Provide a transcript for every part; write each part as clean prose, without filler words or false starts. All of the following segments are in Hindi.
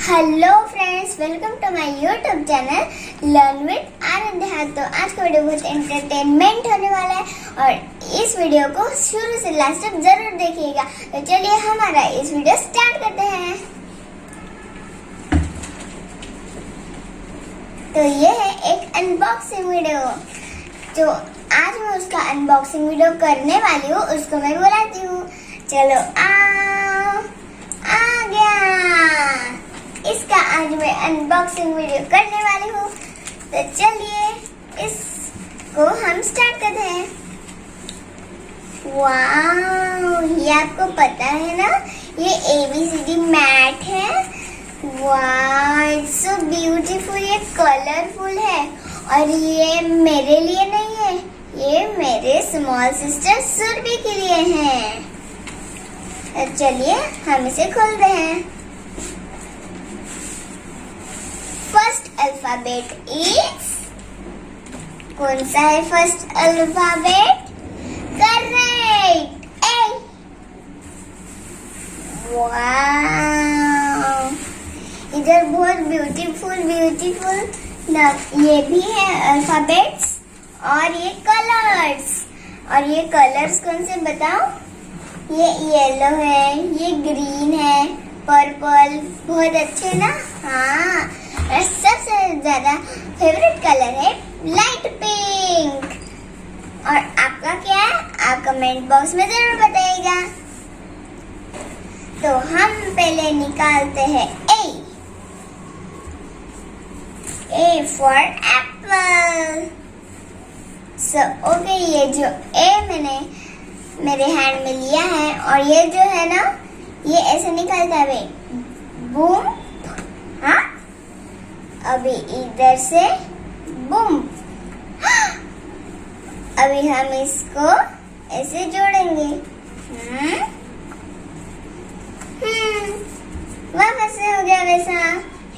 Hello friends, welcome to my YouTube channel learn with Aaradhya. तो आज का वीडियो बहुत एंटरटेनमेंट होने वाला है और इस वीडियो को शुरू से लास्ट तक जरूर देखिएगा। तो चलिए हमारा इस वीडियो स्टार्ट करते हैं। तो ये है एक अनबॉक्सिंग वीडियो। तो आज मैं उसका अनबॉक्सिंग वीडियो करने वाली हूँ, उसको मैं बुलाती हूँ। चलो आ गया। इसका आज मैं अनबॉक्सिंग वीडियो करने वाली हूँ। तो चलिए इसको हम स्टार्ट करते हैं। वाह, ये आपको पता है ना, ये ABCD मैट है। वाह, इट्स सो ब्यूटीफुल। ये कलरफुल है और ये मेरे लिए नहीं है, ये मेरे स्मॉल सिस्टर सुरभि के लिए है। तो चलिए हम इसे खोलते हैं। फर्स्ट अल्फाबेट इज, कौन सा है फर्स्ट अल्फाबेट? करेक्ट, ए। वाह, इधर बहुत ब्यूटीफुल ये भी है अल्फाबेट्स और ये कलर्स। और ये कलर्स कौन से बताओ? ये येलो है, ये ग्रीन है, पर्पल, बहुत अच्छे ना। हाँ, और सबसे ज्यादा फेवरेट कलर है लाइट पिंक। और आपका क्या है? आप कमेंट बॉक्स में जरूर बताइएगा। तो हम पहले निकालते हैं A for Apple. So okay, ये जो ए मैंने मेरे हैंड में लिया है और ये जो है ना, ये ऐसे निकलता है बूम। हाँ, अभी इधर से बूम। अभी हम इसको ऐसे जोड़ेंगे। वापस से हो गया वैसा,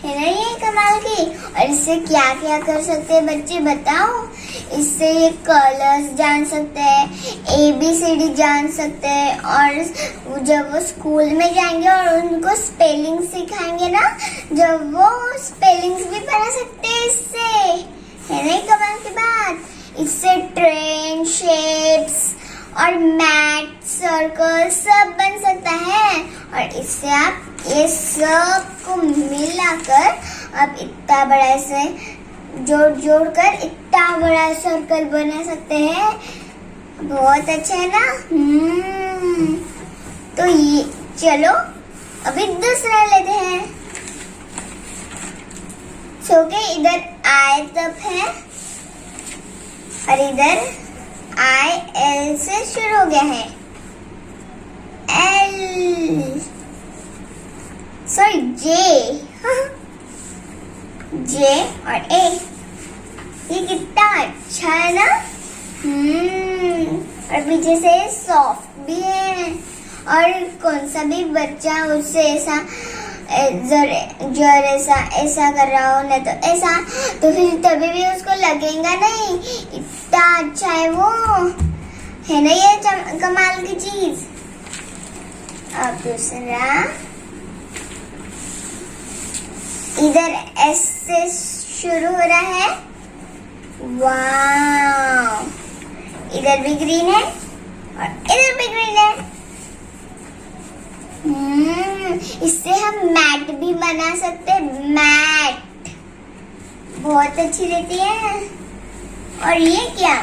है ना ये कमाल की। और इससे क्या क्या कर सकते हैं बच्चे बताओ? इससे ये कलर्स जान सकते हैं, ABCD जान सकते हैं, और जब वो स्कूल में जाएंगे और उनको स्पेलिंग सिखाएंगे ना, जब वो स्पेलिंग्स भी बना सकते हैं इससे, है ना कमाल की बात। इससे ट्रेन, शेप्स और मैट, सर्कल सब बन सकता है। और इससे आप ये सब को मिलाकर आप इतना बड़ा ऐसे जोड़ कर इतना बड़ा सर्कल बना सकते हैं। बहुत अच्छा है ना। तो ये चलो अभी दूसरा लेते हैं। सो के इधर आयत है और इधर IL से शुरू हो गया है। L, सॉरी J और A। ये कितना अच्छा है ना। और पीछे से सॉफ्ट भी है। और कौन सा भी बच्चा उससे ऐसा ऐसा कर रहा हो ना, तो ऐसा, तो फिर तभी भी उसको लगेगा नहीं। इतना अच्छा है वो, है ना ये कमाल की चीज। अब दूसरा, इधर S से शुरू हो रहा है। वाह, इधर भी ग्रीन है और इधर भी ग्रीन है। इससे हम मैट भी बना सकते हैं। मैट बहुत अच्छी रहती है। और ये क्या?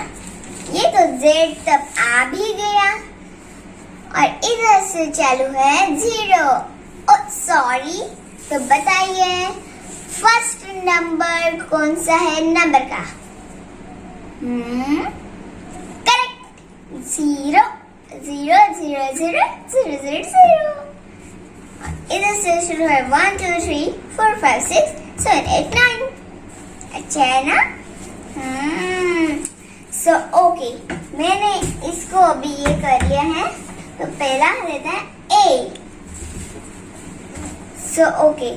ये तो Z तब आ भी गया और इधर से चालू है 0। ओ सॉरी, तो बताइए फर्स्ट नंबर कौन सा है नंबर का? करेक्ट, 0 0 0 0 0 0 0। इधर से शुरू है 1 2 3 4 5 6 7 8 9। अच्छा है ना। सो ओके, मैंने इसको अभी ये कर लिया है। तो पहला रहता है A। सो ओके,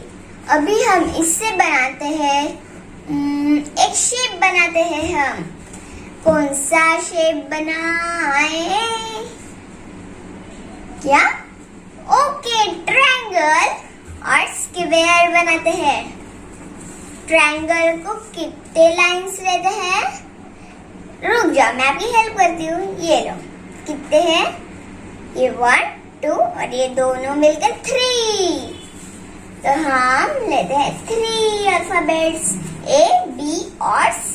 अभी हम इससे बनाते हैं एक शेप बनाते हैं हम। कौन सा शेप बनाए? क्या? Okay, triangle. और स्क्वायर बनाते हैं। ट्रायंगल को कितने लाइंस रहते हैं? रुक जाओ, मैं आपकी हेल्प करती हूँ। ये लो, कितने हैं? ये 1 2 और ये दोनों मिलकर 3। तो हम लेते हैं 3 अल्फाबेट्स A, B और C।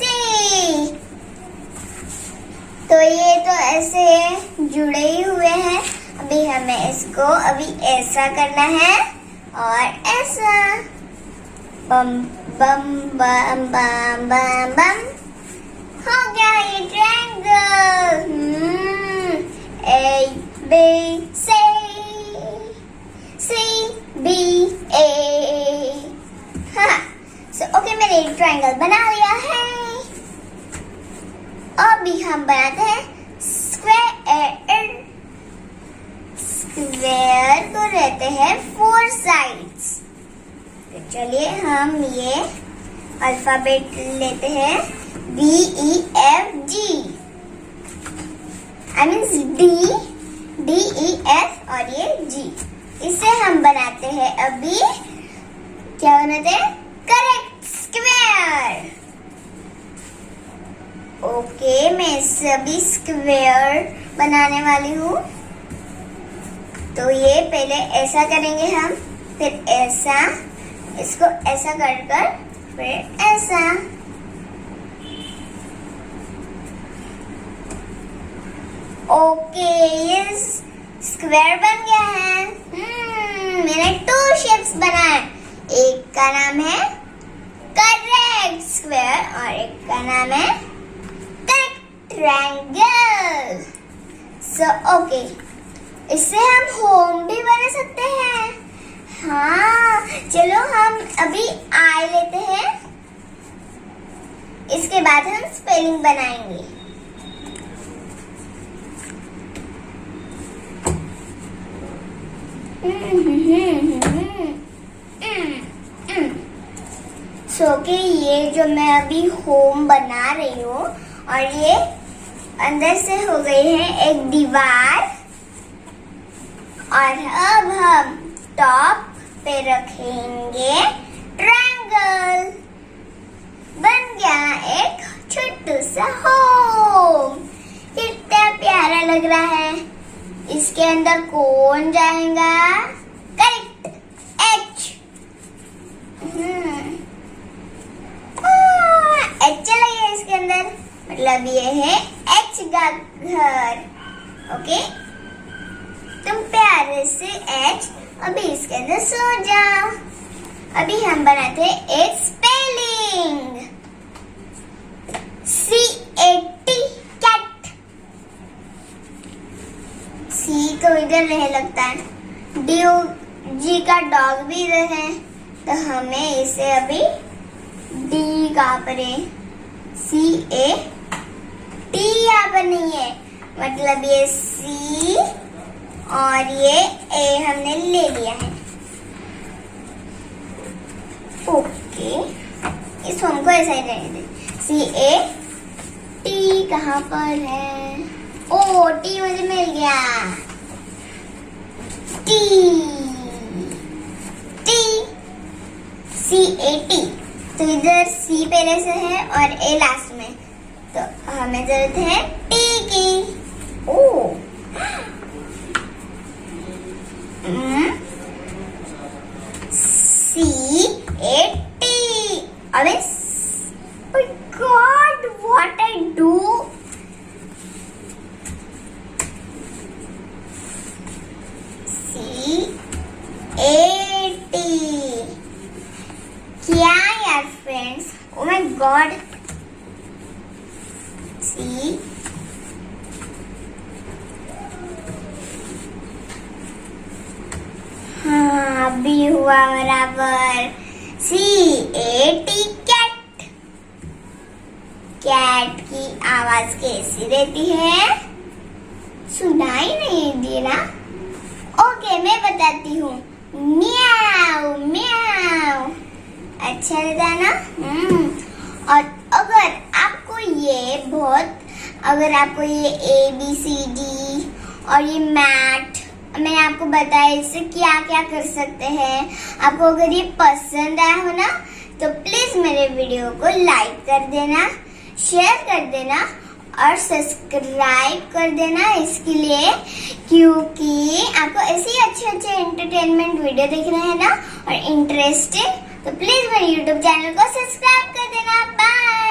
तो ये तो ऐसे जुड़े ही हुए हैं। अभी हमें इसको ऐसा करना है और ऐसा। बम बम बम बम बम बम, हो गया ये triangle. A B C C B A। हाँ, ओके, मैंने एक ट्रायंगल बना लिया है। अभी हम बनाते हैं स्क्वायर। स्क्वायर तो रहते हैं 4 साइड्स। तो चलिए हम ये अल्फाबेट लेते हैं B E F G। I means D E F और ये G। इसे हम बनाते हैं अभी, क्या बनाते हैं? Correct square. ओके, मैं इसे अभी स्क्वायर बनाने वाली हूँ। तो ये पहले ऐसा करेंगे हम, फिर ऐसा, इसको ऐसा कर फिर ऐसा। ओके, ये स्क्वायर बन गया है। मैंने 2 शेप्स बनाए। एक का नाम है करेक्ट स्क्वायर और एक का नाम है करेक्ट ट्रायंगल। सो ओके, इससे हम होम भी बना सकते हैं। हाँ, चलो हम अभी आई लेते हैं। इसके बाद हम स्पेलिंग बनाएंगे। कि ये जो मैं अभी होम बना रही हूँ और ये अंदर से हो गई है एक दीवार, और अब हम टॉप पे रखेंगे ट्रायंगल। बन गया एक छोटू सा होम। कितना प्यारा लग रहा है। इसके अंदर कौन जाएगा? Correct, H. एच चला गया इसके अंदर, मतलब ये है एच का घर। ओके, तुम प्यारे से एच अभी इसके अंदर सो जाओ। अभी हम बनाते हैं एक स्पेलिंग। CAT, cat. सी तो इधर रह लगता है, DG का डॉग भी इधर है, तो हमें इसे अभी डी कहाँ पर है? CAT यहाँ पर नहीं है, मतलब ये C और ये A हमने ले लिया है। ओके, इस फॉर्म को ऐसा ही रहने दें। CAT कहाँ पर है? ओ, T मुझे मिल गया। CAT। तो इधर C पहले से है और A लास्ट में, तो हमें जरूरत है T की। ओ, CAT। अबे, oh God, what I do? CAT। क्या यार फ्रेंड्स, ओ माय गॉड। सी हाँ, अभी हुआ बराबर। CAT, cat. कैट की आवाज कैसी रहती है? सुनाई नहीं दे रहा। ओके, मैं बताती हूँ। म्याऊ म्याऊ, अच्छा रहता है ना? और अगर आपको ये ABCD और ये मैथ मैंने आपको बताया इससे क्या क्या कर सकते हैं। आपको अगर ये पसंद आया हो ना तो प्लीज मेरे वीडियो को लाइक कर देना, शेयर कर देना और सब्सक्राइब कर देना इसके लिए, क्योंकि आपको ऐसे ही अच्छे अच्छे एंटरटेनमेंट वीडियो देखना है ना और इंटरेस्टिंग, तो प्लीज मेरे यूट्यूब चैनल को सब्सक्राइब कर देना। बाय।